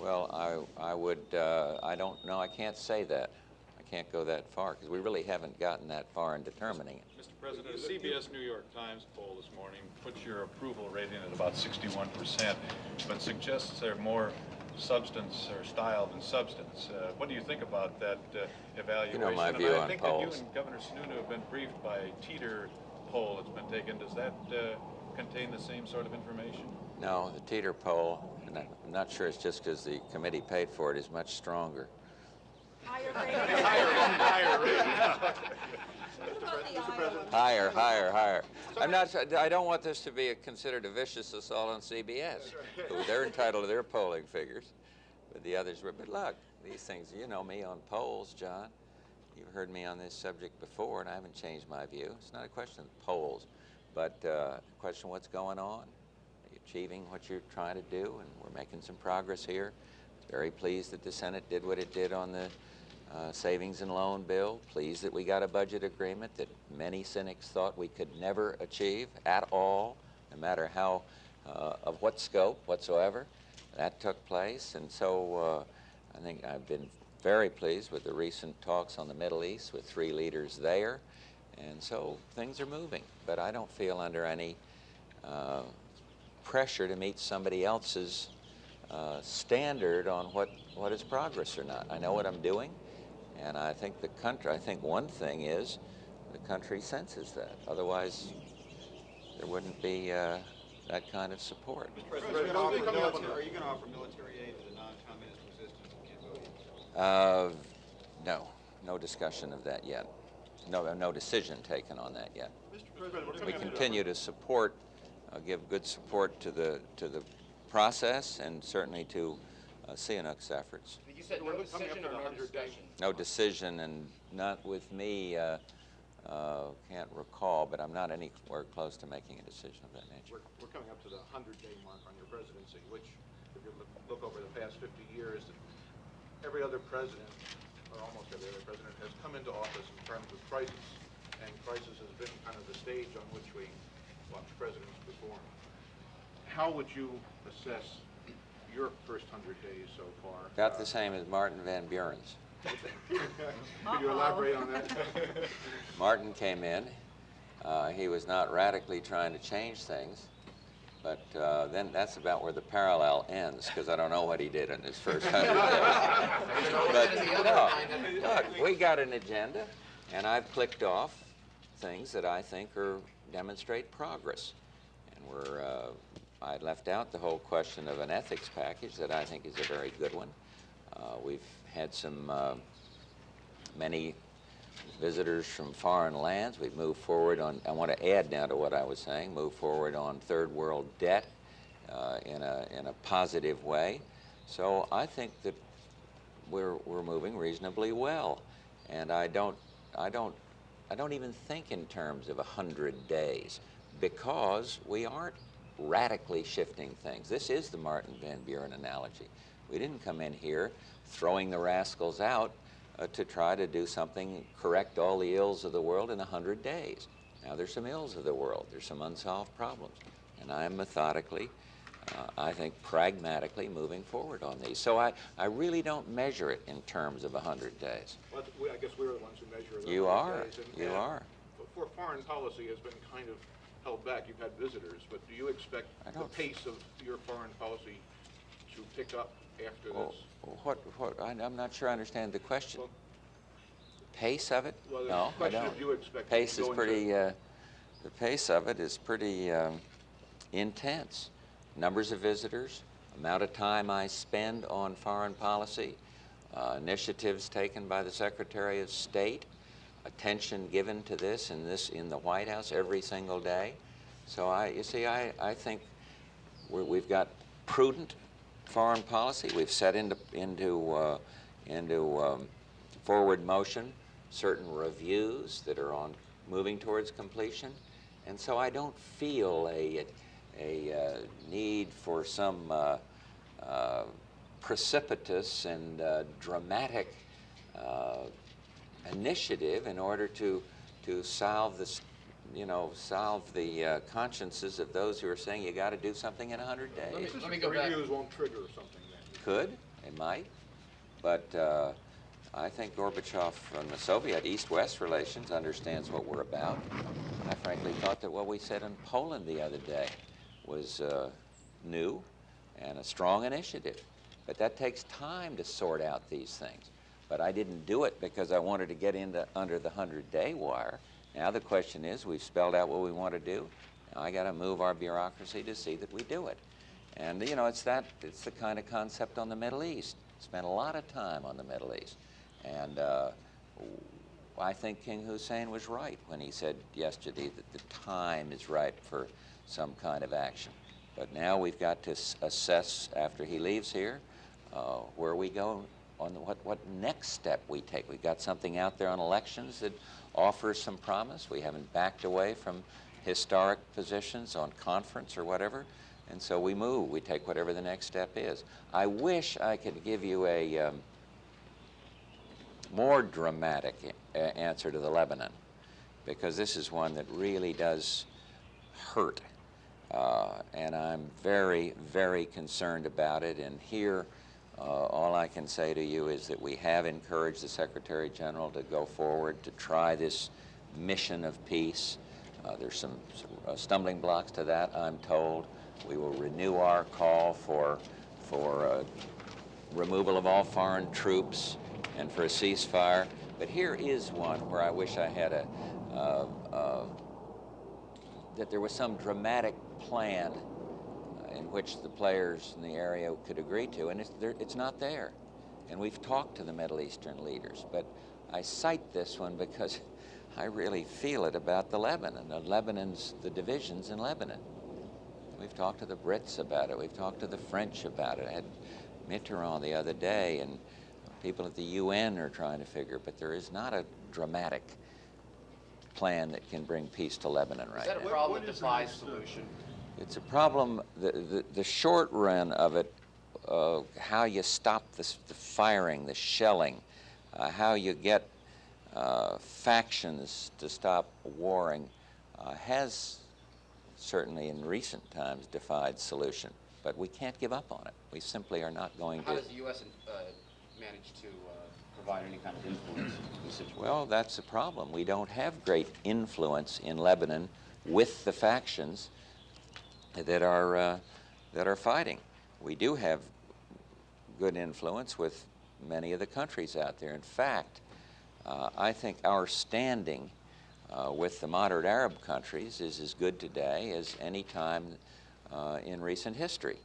Well, I don't know, I can't say that. I can't go that far, because we really haven't gotten that far in determining it. Mr. President, a CBS New York Times poll this morning puts your approval rating at about 61%, but suggests there's more substance or style than substance. What do you think about that evaluation? You know my view on I think polls. that you and Governor Sununu have been briefed by a Teeter poll that's been taken. Does that contain the same sort of information? No, the Teeter poll, and I'm not sure it's just because the committee paid for it, is much stronger. Higher rating. Higher rating. Mr. President. Higher. I don't want this to be considered a vicious assault on CBS. They're entitled to their polling figures, but the others were. But look, these things, you know me on polls, John. You've heard me on this subject before, and I haven't changed my view. It's not a question of polls, but a question of what's going on. Are you achieving what you're trying to do? And we're making some progress here. Very pleased that the Senate did what it did on the savings and loan bill. Pleased that we got a budget agreement that many cynics thought we could never achieve at all, no matter how, of what scope whatsoever. That took place, and so I think I've been very pleased with the recent talks on the Middle East with 3 leaders there, and so things are moving. But I don't feel under any pressure to meet somebody else's standard on what is progress or not. I know what I'm doing, and I think the country, I think one thing is the country senses that. Otherwise, there wouldn't be that kind of support. Mr. President, are you going to offer military aid to the non-communist resistance in Cambodia? No discussion of that yet. No decision taken on that yet. Mr. President, We continue to support, give good support to the process, and certainly to Sihanouk's efforts. You said no decision or no discussion? No decision, and not with me. Can't recall, but I'm not anywhere close to making a decision of that nature. We're coming up to the 100-day mark on your presidency, which, if you look over the past 50 years, every other president, or almost every other president, has come into office in terms of crisis, and crisis has been kind of the stage on which we watch presidents perform. How would you assess your first 100 days so far? About the same as Martin Van Buren's. Could you elaborate on that? Martin came in. He was not radically trying to change things, but then that's about where the parallel ends, because I don't know what he did in his first 100 days. But no, look, we got an agenda, and I've clicked off things that I think demonstrate progress. And I left out the whole question of an ethics package that I think is a very good one. We've had many visitors from foreign lands. We've moved forward on, I want to add now to what I was saying, move forward on third world debt in a positive way. So I think that we're moving reasonably well. And I don't even think in terms of 100 days, because we aren't radically shifting things. This is the Martin Van Buren analogy. We didn't come in here throwing the rascals out to try to do something, correct all the ills of the world in 100 days. Now there's some ills of the world. There's some unsolved problems. And I am methodically, I think pragmatically moving forward on these. So I really don't measure it in terms of 100 days. Well, I guess we're the ones who measure it. You are. You are. For foreign policy has been kind of held back. You've had visitors, but do you expect the pace of your foreign policy to pick up after this? I'm not sure I understand the question. Well, pace of it? Well, No, I question don't. If you expect Pace is going pretty, the pace of it is pretty intense. Numbers of visitors, amount of time I spend on foreign policy, initiatives taken by the Secretary of State, attention given to this in the White House every single day. So I think we've got prudent foreign policy. We've set into forward motion certain reviews that are moving towards completion, and so I don't feel a need for some precipitous and dramatic initiative in order to solve this, solve the consciences of those who are saying you got to do something in 100 days. Let me go back. Reviews won't trigger something then. could, they might, but I think Gorbachev from the Soviet East-West relations understands what we're about. I frankly thought that what we said in Poland the other day was new and a strong initiative. But that takes time to sort out these things. But I didn't do it because I wanted to get under the 100-day wire. Now the question is, we've spelled out what we want to do. Now I got to move our bureaucracy to see that we do it. And you know, it's the kind of concept on the Middle East. Spent a lot of time on the Middle East. And I think King Hussein was right when he said yesterday that the time is ripe for some kind of action. But now we've got to assess, after he leaves here, where we go, on what next step we take. We've got something out there on elections that offers some promise. We haven't backed away from historic positions on conference or whatever. And so we move. We take whatever the next step is. I wish I could give you a more dramatic answer to the Lebanon, because this is one that really does hurt. And I'm very, very concerned about it. And here, all I can say to you is that we have encouraged the Secretary General to go forward to try this mission of peace. There's some stumbling blocks to that, I'm told. We will renew our call for removal of all foreign troops and for a ceasefire. But here is one where I wish I had that there was some dramatic plan in which the players in the area could agree to, and it's not there. And we've talked to the Middle Eastern leaders, but I cite this one because I really feel it about the divisions in Lebanon. We've talked to the Brits about it. We've talked to the French about it. I had Mitterrand the other day, and people at the UN are trying to figure, but there is not a dramatic plan that can bring peace to Lebanon right now. Is that a problem that defies solution? It's a problem, the short run of it, how you stop the firing, the shelling, how you get factions to stop warring, has certainly in recent times defied solution. But we can't give up on it. We simply are not going to. How does the U.S. manage to provide any kind of influence in the situation? Well, that's the problem. We don't have great influence in Lebanon with the factions that are fighting. We do have good influence with many of the countries out there. In fact, I think our standing with the moderate Arab countries is as good today as any time in recent history.